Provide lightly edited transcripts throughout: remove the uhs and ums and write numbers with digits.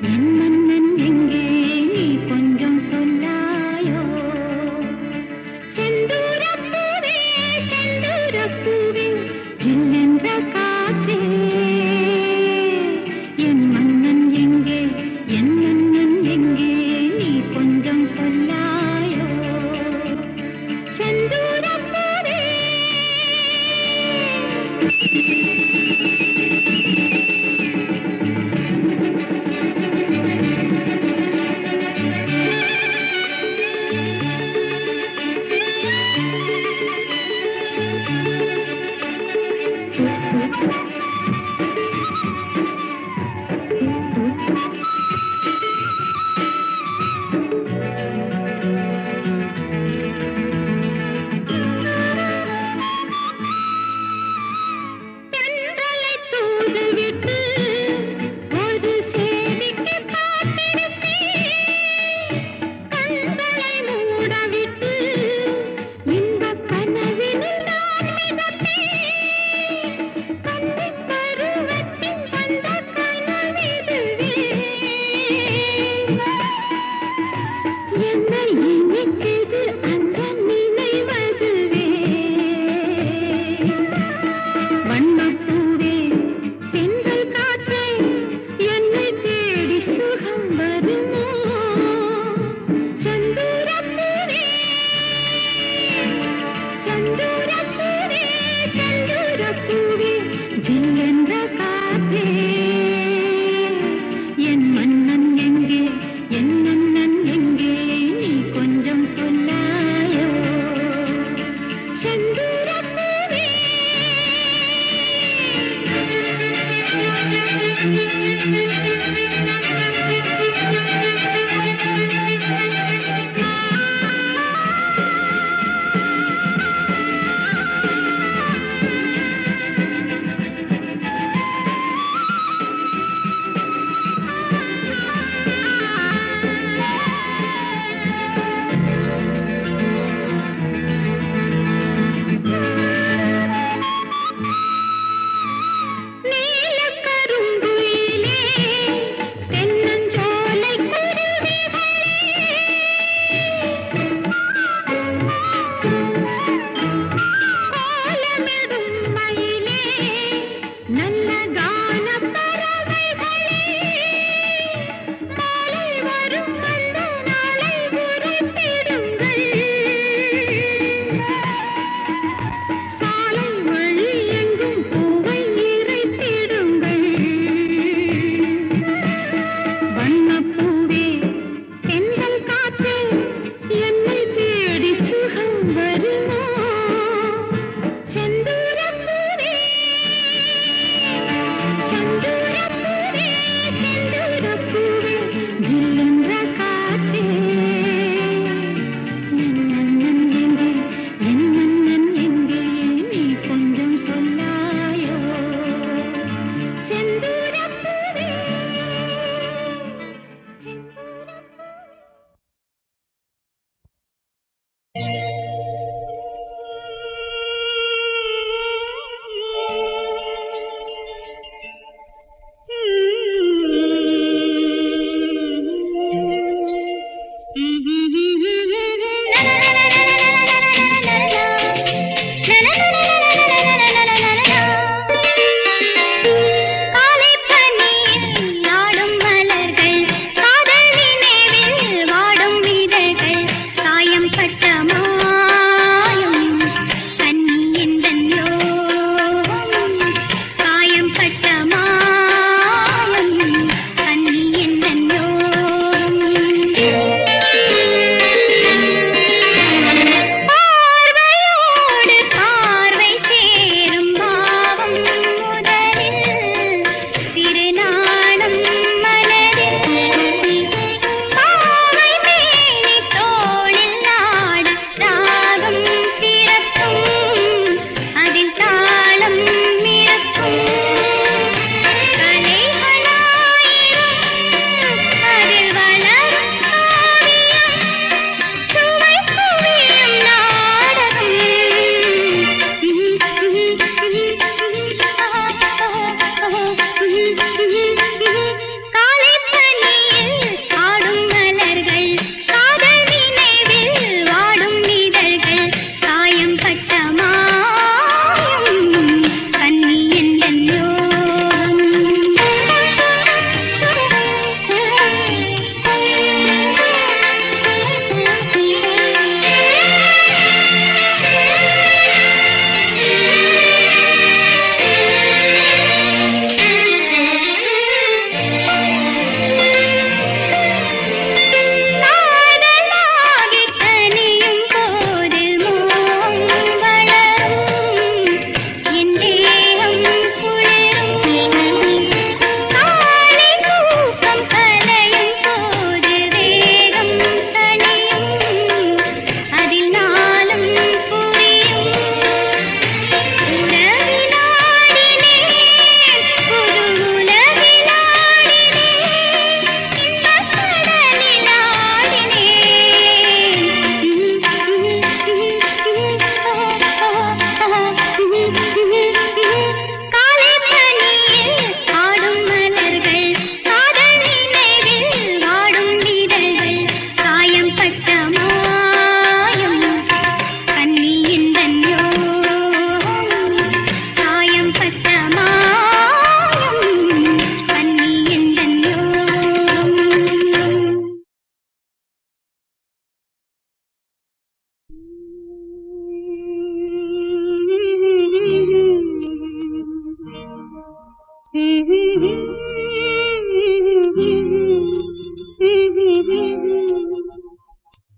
என் மன்னன் எங்கே நீ கொஞ்சம்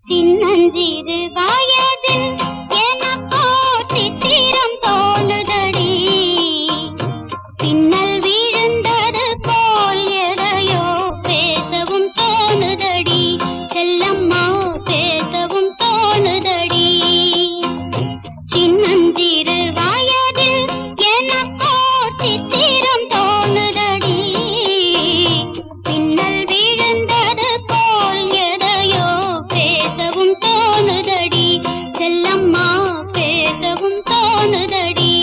சின்னஞ்சிறு வயதில் எனக்கோ சித்திரம் தோணுதடி பின்னல் விழுந்தது போல் எதையோ பேசவும் தோணுதடி செல்லம்மா பேசவும் தோணுதடி சின்னஞ்சிறு வயதில் எனக்கோ சித்திரம் தோணுதடி பின்னல் விழுந்தது போல் எதையோ பேசவும் தோணுதடி செல்லம்மா பேசவும் தோணுதடி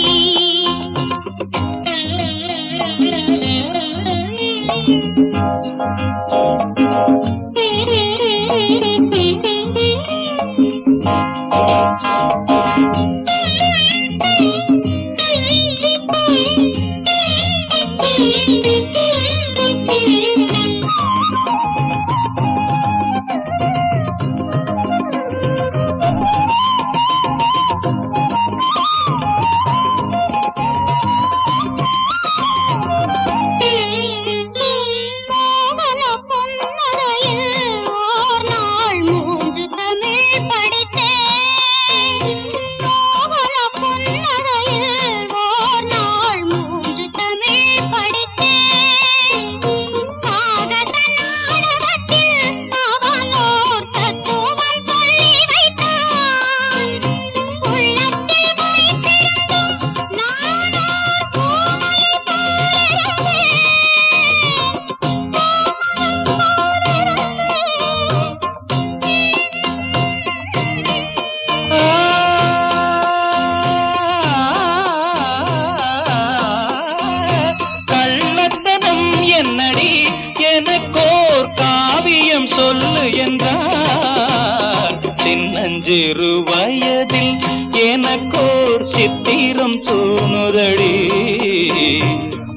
சிறு வயதில் எனக்கோர் சித்திரம் தோணுதடி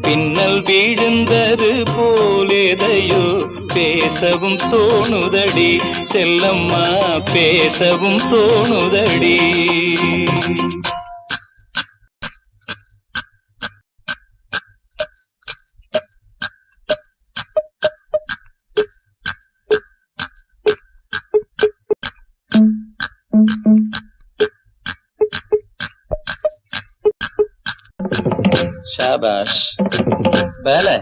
பின்னல் விழுந்தது போலேதையோ பேசவும் தோணுதடி செல்லம்மா பேசவும் தோணுதடி शाबाश पहले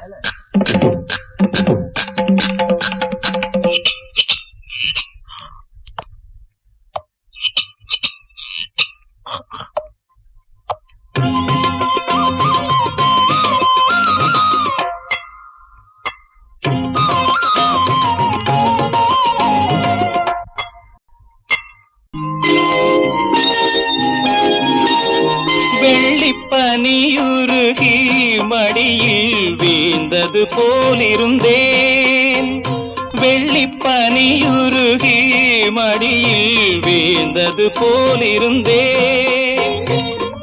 பனியுருகி மடியில் வீழ்ந்தது போலிருந்தேன் வெள்ளிப்பனியுருகி மடியில் வீழ்ந்தது போலிருந்தேன்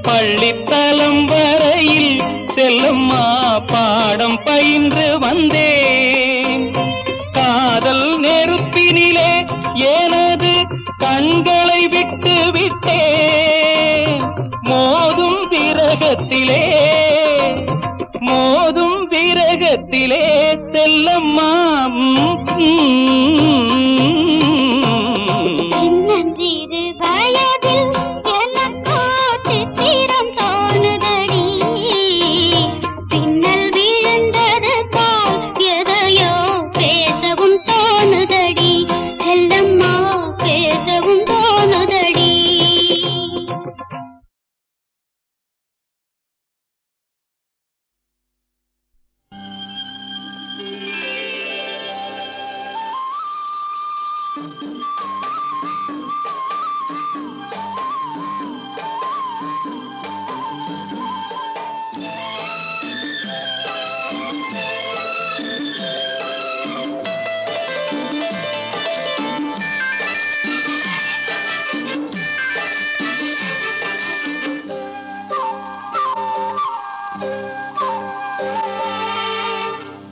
பள்ளித்தலம் வரையில் செல்லம்மா பாடம் பயின்று வந்தேன் காதல் நெருப்பினிலே எனது கண்களை விட்டு விட்டேன் மோதும் விரகத்திலே செல்லம்மா சின்னஞ்சிறு வயதில் எனக்கோ சித்திரம் தோணுதடி பின்னல் விழுந்தது போல் எதையோ பேசவும் தோணுதடி செல்லம்மா பேசவும் தோணுதடி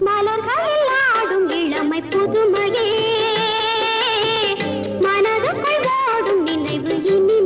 மலர்களில் ஆடும் இளமை புதுமையே மனதுக்குள் ஓடும் நினைவு இனி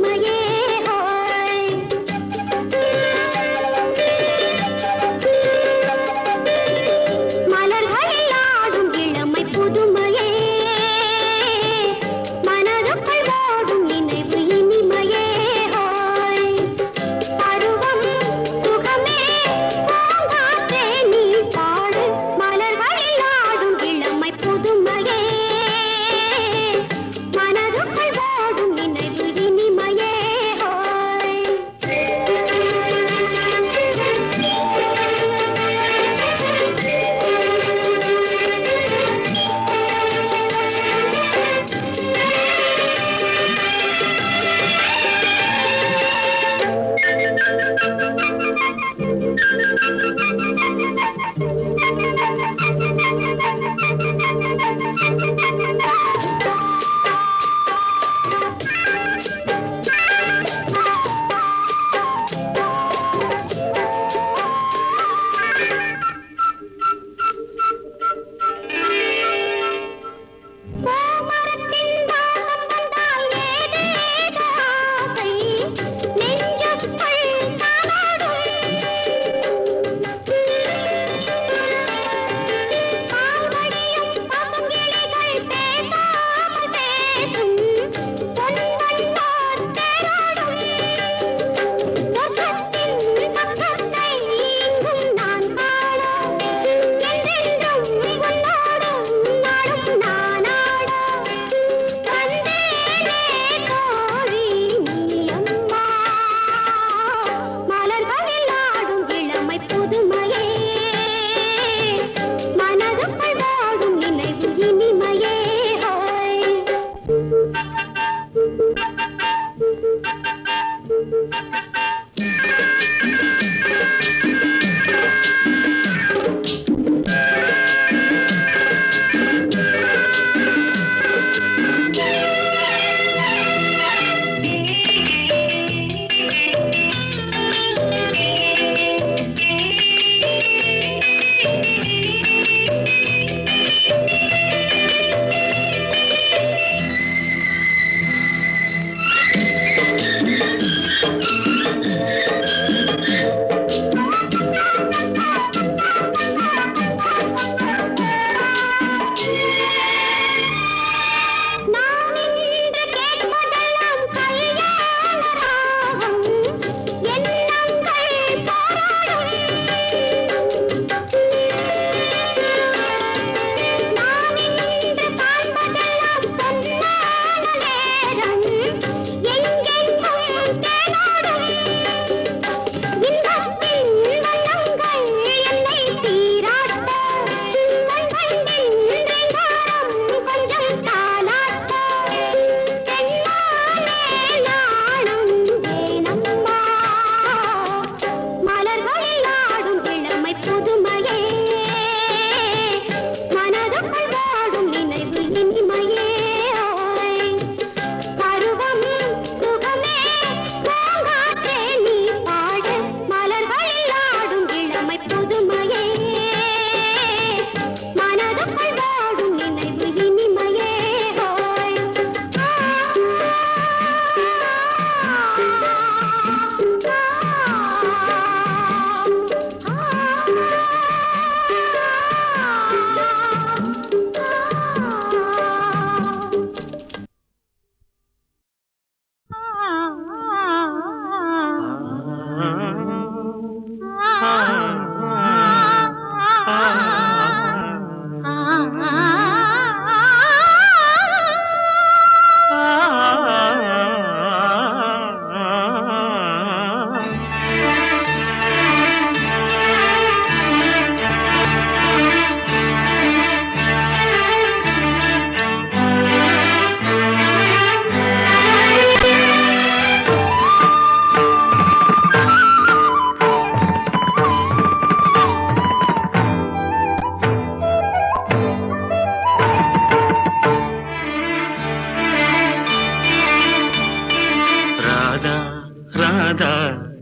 ராதா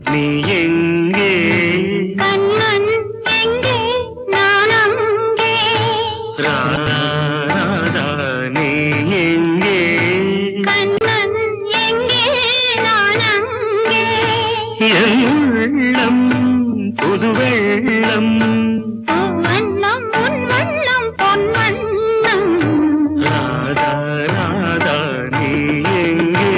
நீ எங்கே கண்ணன் எங்கே நான் அங்கே ராதா நீ எங்கே கண்ணன் எங்கே நான் அங்கே என் உள்ளம் புது வெள்ளம் வண்ணம் உன் வண்ணம் பொன் வண்ணம் ராதா ராதா நீ எங்கே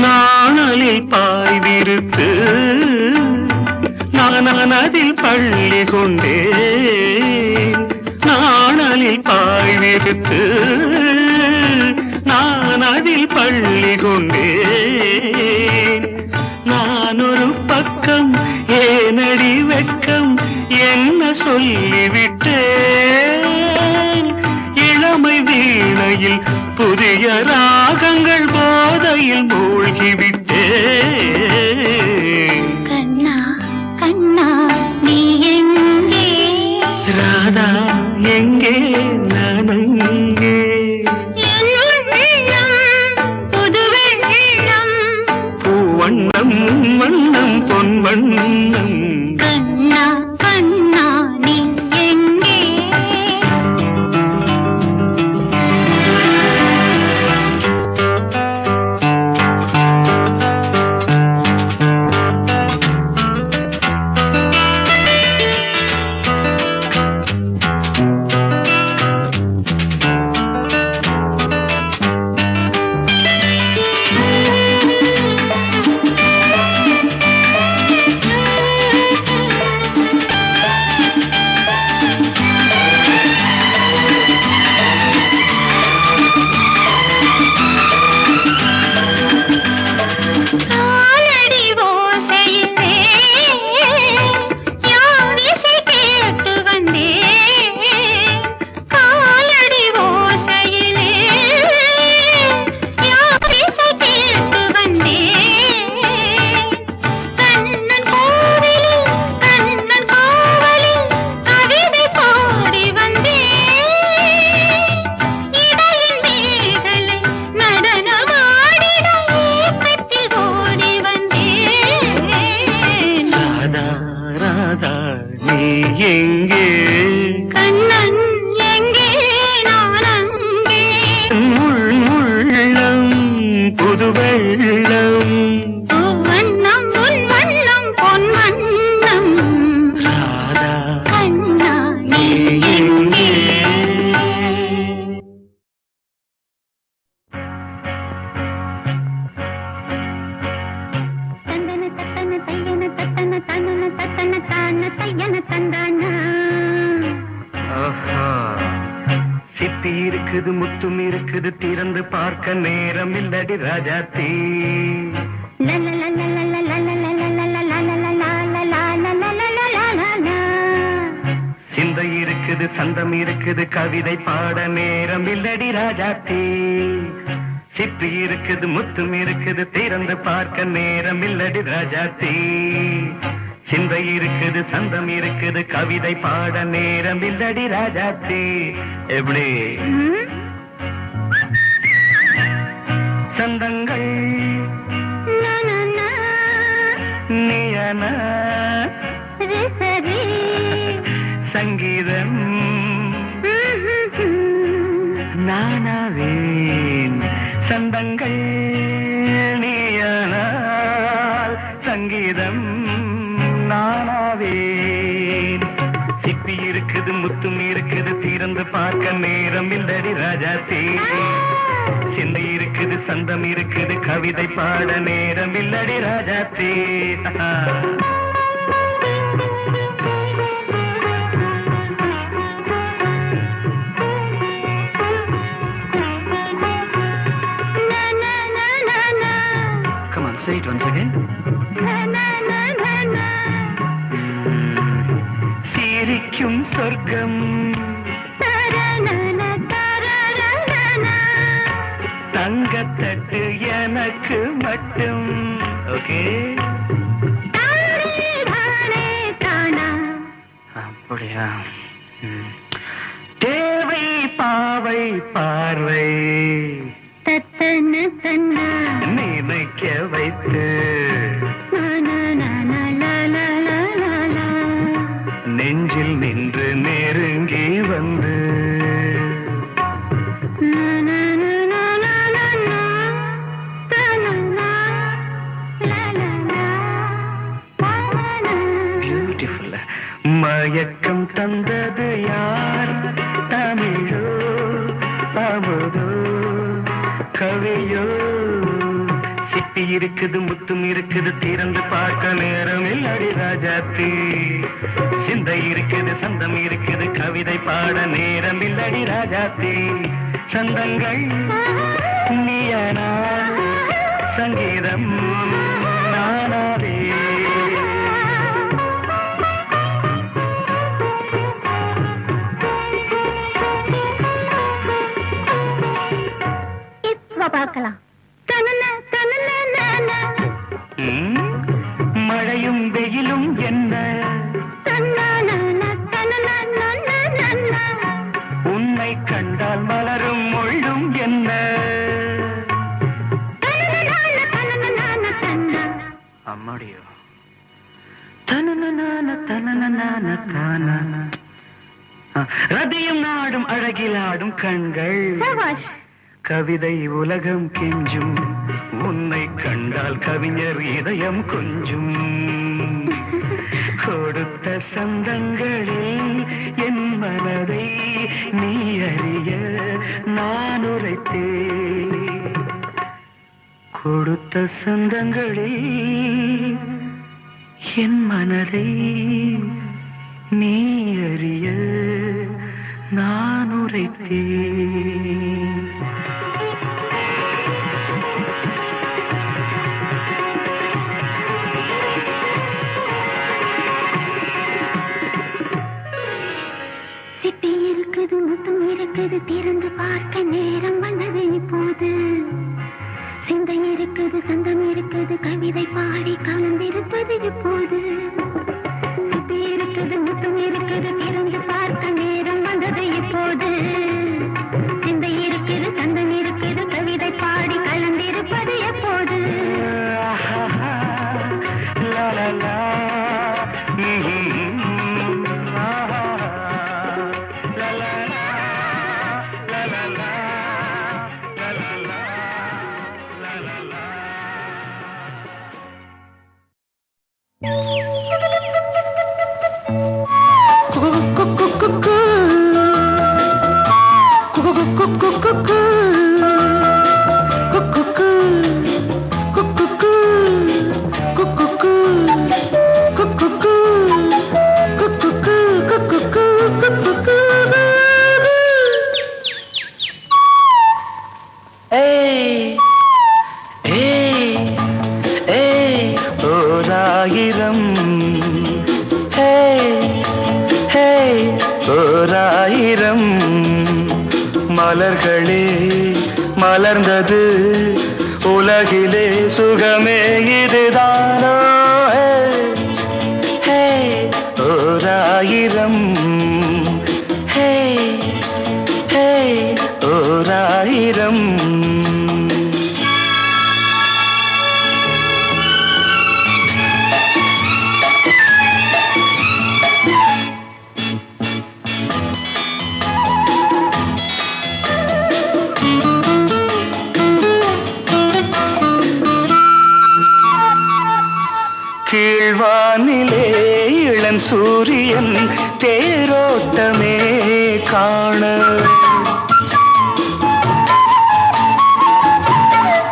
நாணலில் பாய்விருத்து நான் அதில் பள்ளி கொண்டேன் நாணலில் பாய்விருத்து நான் அதில் பள்ளி கொண்டேன் நான் ஒரு பக்கம் ஏனடி வெட்கம் என்ன சொல்லிவிட்டேன் இளமை வீணையில் புதிய ராகங்கள் போதையில் மூழ்கிவிட்டேன் கண்ணா கண்ணா நீ எங்கே ராதா எங்கே நான் அங்கே என் உள்ளம் புது வெள்ளம் பூவண்ணம் வண்ணம் பொன் வண்ணம் கண்ணா கண்ணா நீ எங்கே காலடி ஓசையிலே யார் இசை கேட்டு வந்தேன் காலடி ஓசையிலே யார் இசை கேட்டு வந்தேன் கண்ணன் கோவிலில் கவிதை பாடி வந்தேன் இடையின் மேகலை நடனமாடிட ஏக்கத்தில் ஓடி வந்தேன் ராதா ராதா நீ எங்கே கண்ணன் எங்கே நான் அங்கே உள்ளம் புது வெள்ளம் வண்ணம் உன் வண்ணம் பொன் வண்ணம் ராதா கண்ணா நீ எங்கே தந்தன தத்தன தையன தத்தன தனன தத்தன தான தையன தந்தானா ஆஹா. சிப்பி இருக்குது முத்தும் இருக்குது திறந்து பார்க்க நேரம் இல்லடி ராஜாத்தி சிந்தை இருக்குது சந்தம் இருக்குது கவிதை பாட நேரம் இல்லடி ராஜாத்தி சிப்பி இருக்குது முத்தும் இருக்குது திறந்து பார்க்க நேரம் இல்லடி ராஜாத்தி சிந்தை இருக்குது சந்தம் இருக்குது கவிதை பாட நேரம் இல்லடி ராஜாத்தி எப்படி சந்தங்கள் நீயன சரி சங்கீதம் நானாவேன் சந்தங்கள் நீயனால் சங்கீதம் நானாவேன் சிப்பி இருக்குது முத்தும் இருக்குது திறந்து பார்க்க நேரம் இல்லடி ராஜாத்தி சிந்தை இருக்குது சந்தம் இருக்குது கவிதை பாட நேரம் இல்லடி ராஜாத்தி கிடைக்கும் சொர்க்கம் தங்கத்தட்டு எனக்கு மட்டும். ஓகே, அப்படியா? தேவை பாவை பார்வை நினைக்க வைத்து நெஞ்சில் நின்று நெருங்கி வந்து பியூட்டிஃபுல். மயக்கம் தந்தது யார்? தமிழோ அமுதோ கவியோ? சிப்பி இருக்குது முத்தும் இருக்குது திறந்து பார்க்க நேரம் இல்லடி ராஜாத்தி. சிந்தை இருக்குது சந்தம் இருக்குது கவிதை பாட நேரம் இல்லடி ராஜாத்தி. சந்தங்கள் நீயனா சங்கீதம் நானாவே. பார்க்கலாம். மழையும் வெயிலும் என்ன உன்னை கண்டால் மலரும் முள்ளும் என்ன? அம்மாடியோ ரதியும் நாடும் அழகிலாடும் கண்கள் கவிதை உலகம் கெஞ்சும். உன்னை கண்டால் கவிஞர் இதயம் கொஞ்சும். கொடுத்த சந்தங்களில் என் மனதை நீ அறிய நான் உரைத்தேன். கொடுத்த சந்தங்களில் என் மனதை நீ அறிய நான் உரைத்தேன். சிட்டி இருக்குது முத்தம் இருக்குது திறந்து பார்க்க நேரம் வந்தது இப்போது. சிந்தை இருக்குது சங்கம் இருக்குது கவிதை பாடி கலந்திருப்பது இப்போது. சிட்டி இருக்குது முத்தம் இருக்குது திறந்து பார்க்க நேரம் வந்தது இப்போது. சிந்தை இருக்குது சங்கம் இருக்குது கவிதை பாடி கலந்திருப்பது எப்போது. ஓராயிரம் மலர்களே மலர்ந்தது உலகிலே சுகமே இதுதானோ? ஓராயிரம் ஓராயிரம் கீழ்வானிலே இளம் சூரியன் தேரோட்டமே காண.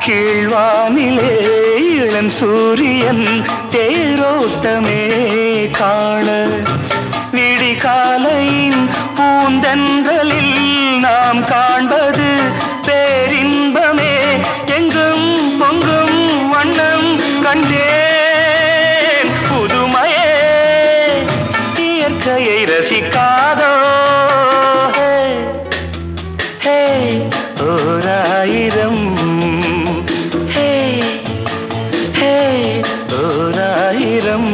கீழ்வானிலே இளம் சூரியன் தேரோட்டமே காண. விடிகாலையின் பூந்தென்றலில் நாம் காண்பது பேரின்பமே. எங்கும் பொங்கும் வண்ணம் கண்டே இனிமையை ரசிக்காதோ ஹே ஓராயிரம் ஹே ஹே ஓராயிரம்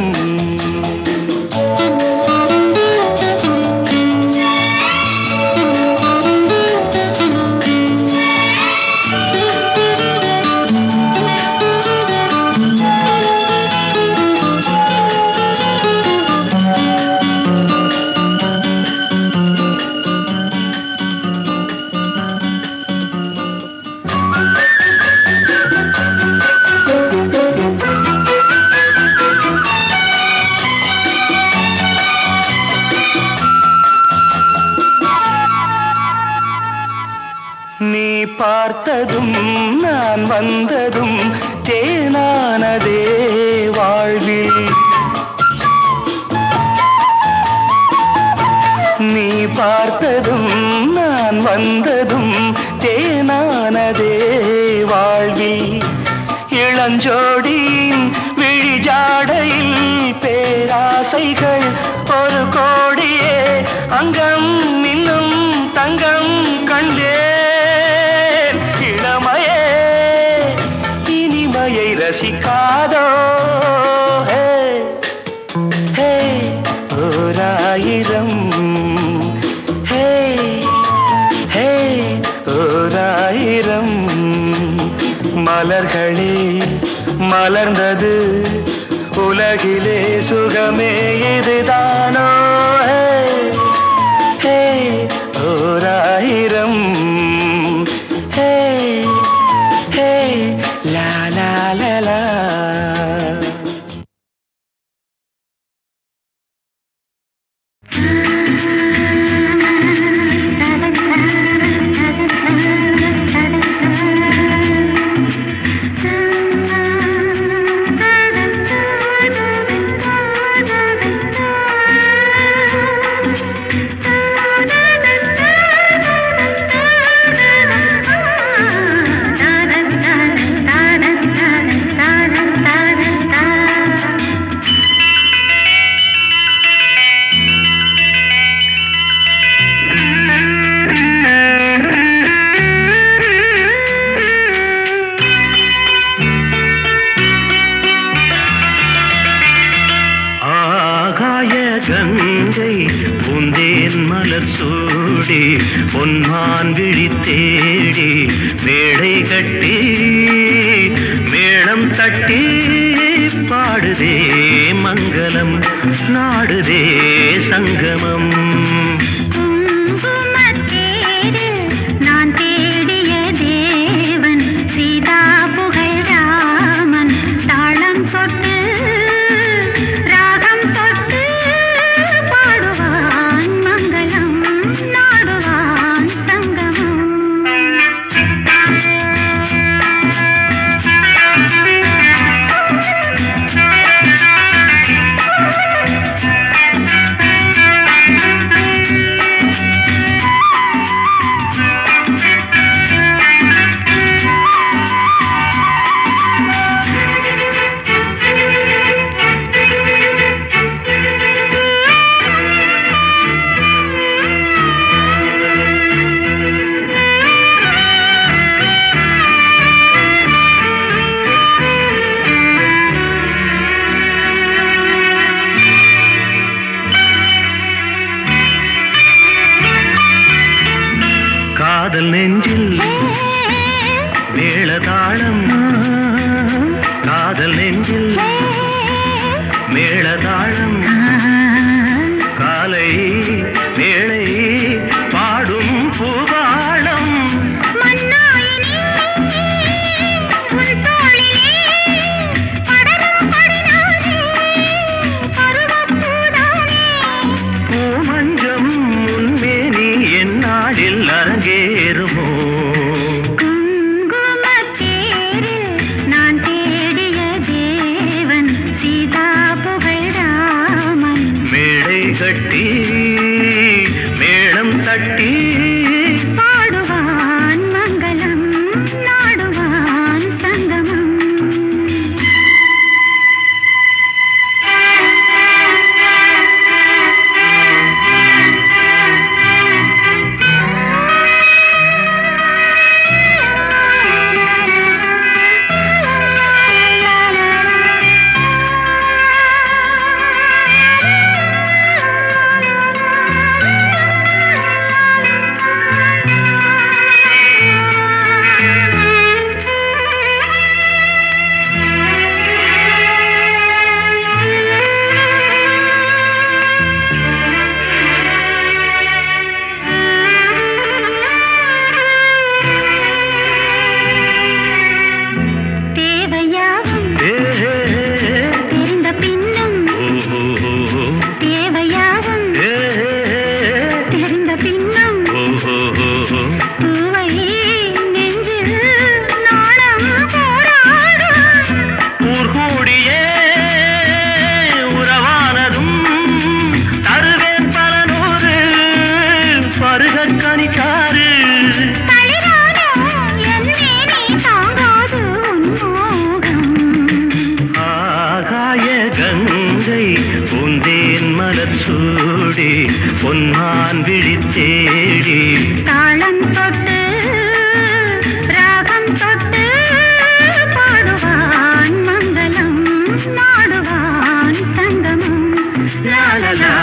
நீ பார்த்ததும் நான் வந்ததும் தேனானதே வாழ்வில் நீ பார்த்ததும் நான் வந்ததும் தேனானதே வாழ்வில் இளஞ்சோடியின் விழிஜாடையில் பேராசைகள் ஒரு கோடியே அங்கம் இன்னும் தங்கம் கண்டே ரசிக்காதோ ஹே ஹே ஓராயிரம் ஹே ஹே ஓராயிரம் மலர்களே மலர்ந்தது உலகிலே சுகமே இதுதானோ ஹே ஹே ஓராயிரம் ஹே ஹே லா லா லா லா கங்கை பூந்தேன் மலர் சூடி பொன்மான் விழி தேடி மேடை கட்டி மேளம் தட்டி பாடுதே மங்களம் நாடுதே சங்கமம் காதல் நெஞ்சில் மேளதாளம் காதல் நெஞ்சில் மேளதாளம் காலை வேளை பாடும் பூபாளம் பூமஞ்சம் முன்மேனி என்னாளில் அரங்கேறுமோ கட்டி மேளம் தட்டி பாடுவான் மங்களம் நாடுவான் சங்கமம் மூடி பொன்மான் விழித்தேடி தாளம் தொட்டு ராகம் தொட்டு பாடுவான் மங்களம் நாடுவான் சங்கமம் லாலலா.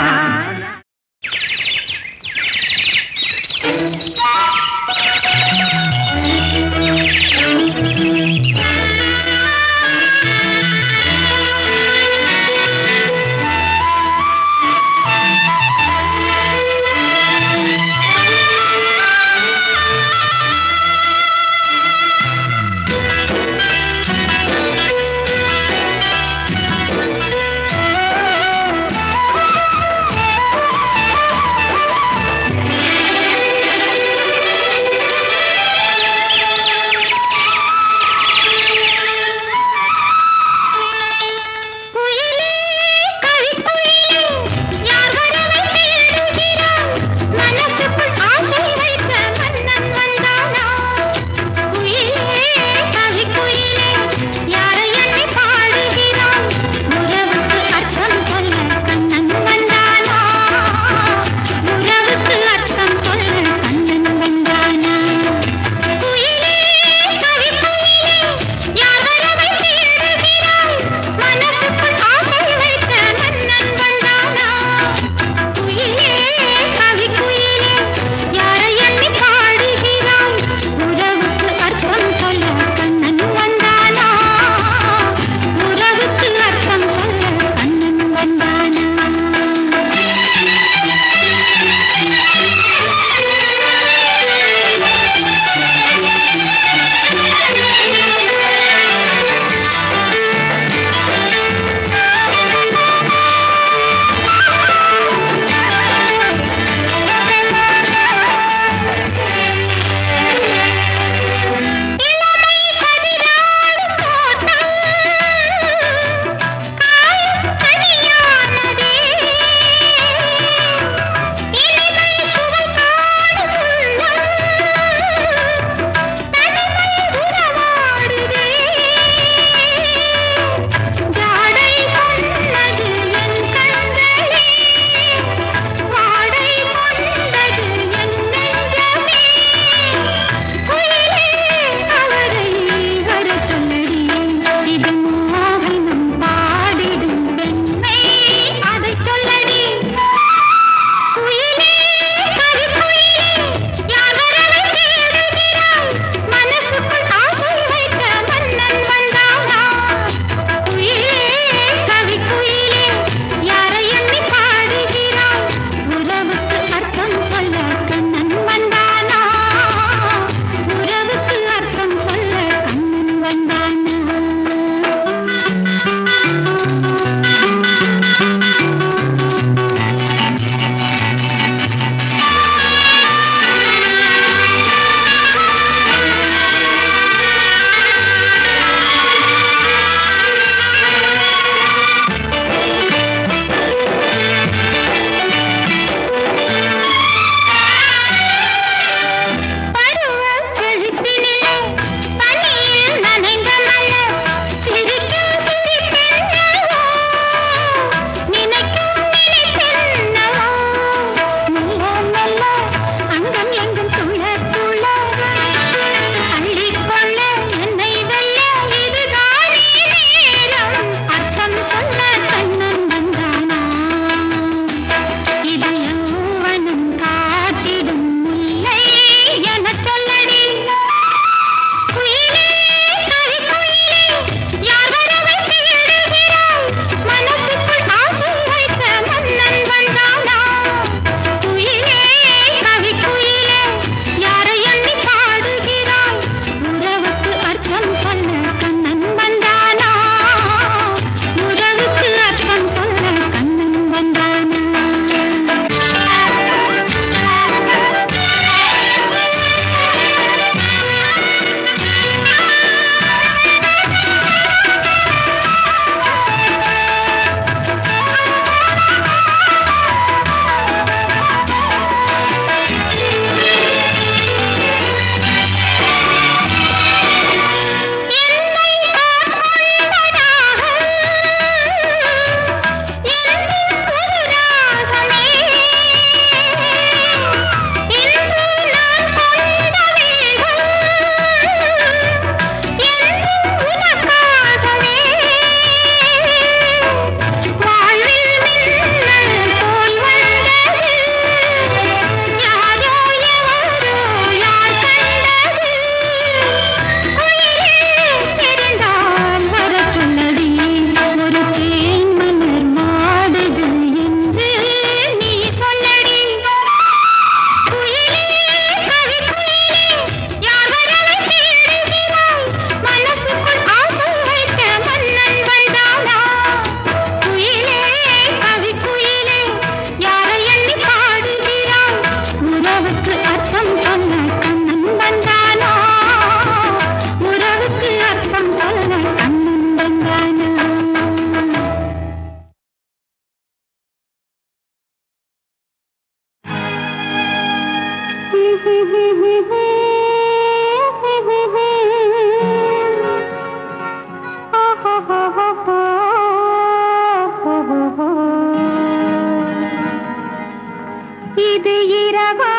இது இரவா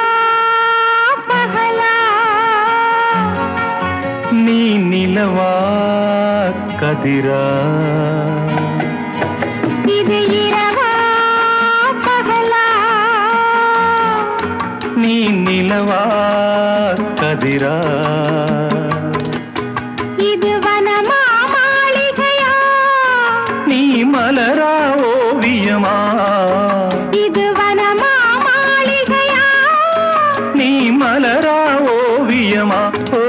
பகலா? நீ நிலவா கதிரா? இது இரவா பகலா? நீ நிலவா கதிரா? இது வனமா மாளிகையா? நீ மலரா ஓவியமா? இது வனமா மாளிகையா? நீ மலரா ஓவியமா? ஓ,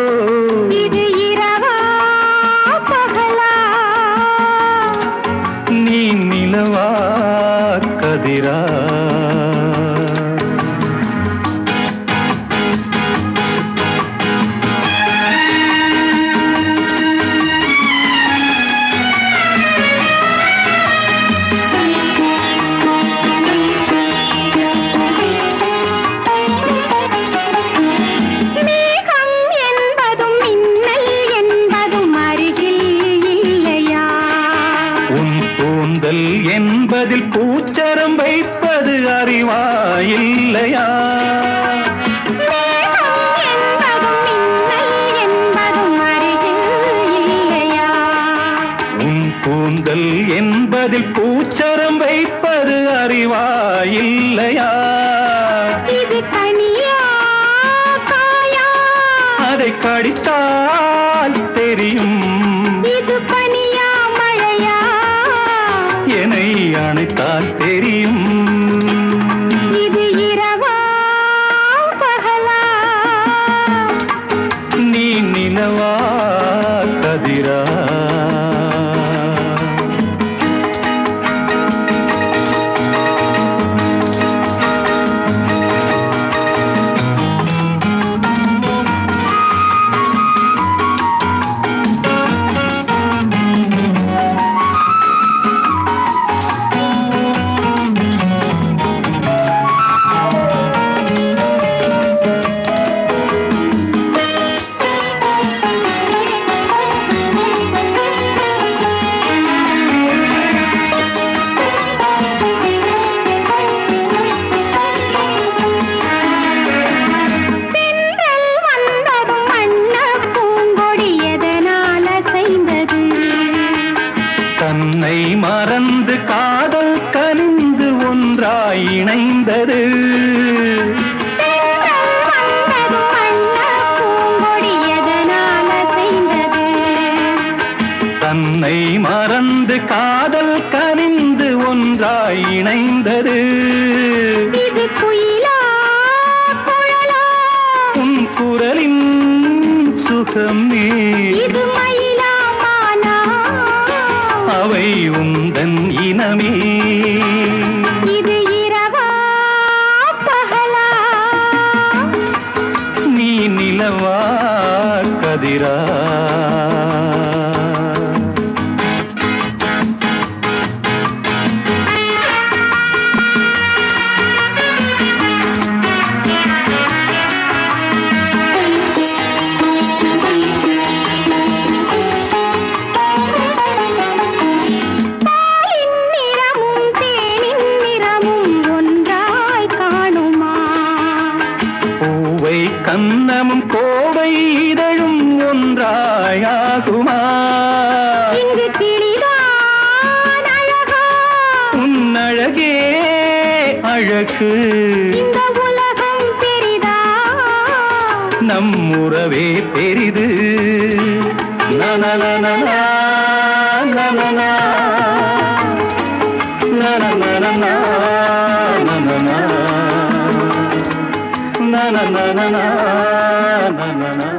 இது இரவா பகலா? நீ நிலவா கதிரா? என்பதில் பூச்சரம் வைப்பது அறிவா இல்லையா? உன் கூந்தல் என்பதில் பூச்சரம் வைப்பது அறிவா இல்லையா? இது கனியா காயா? அதை கடித்தால் தெரியும். இது பனியா மழையா? என்னை அணைத்தால் தெரியும். இது இரவா பகலா? நீ நிலவா கதிரா? தன்னை மறந்து காதல் கனிந்து ஒன்றாய் இணைந்தது. தன்னை மறந்து காதல் கனிந்து ஒன்றாய் இணைந்தது. இது குயிலா குழலா? உன் குரலின் சுகமே. இது மயிலா மானா? அவை உந்தன் இனமே. இது இரவா பகலா? நீ நிலவா கதிரா? கன்னமும் கோவை இதழும் ஒன்றாயாகுமா? இங்கு கிளிதான் அழகா? உன் அழகே அழகு. இந்த உலகம் பெரிதா? நம் உறவே பெரிது. நனநனநா, நனநா, நனநனநா, நனநா, நனநனநா, நனநா.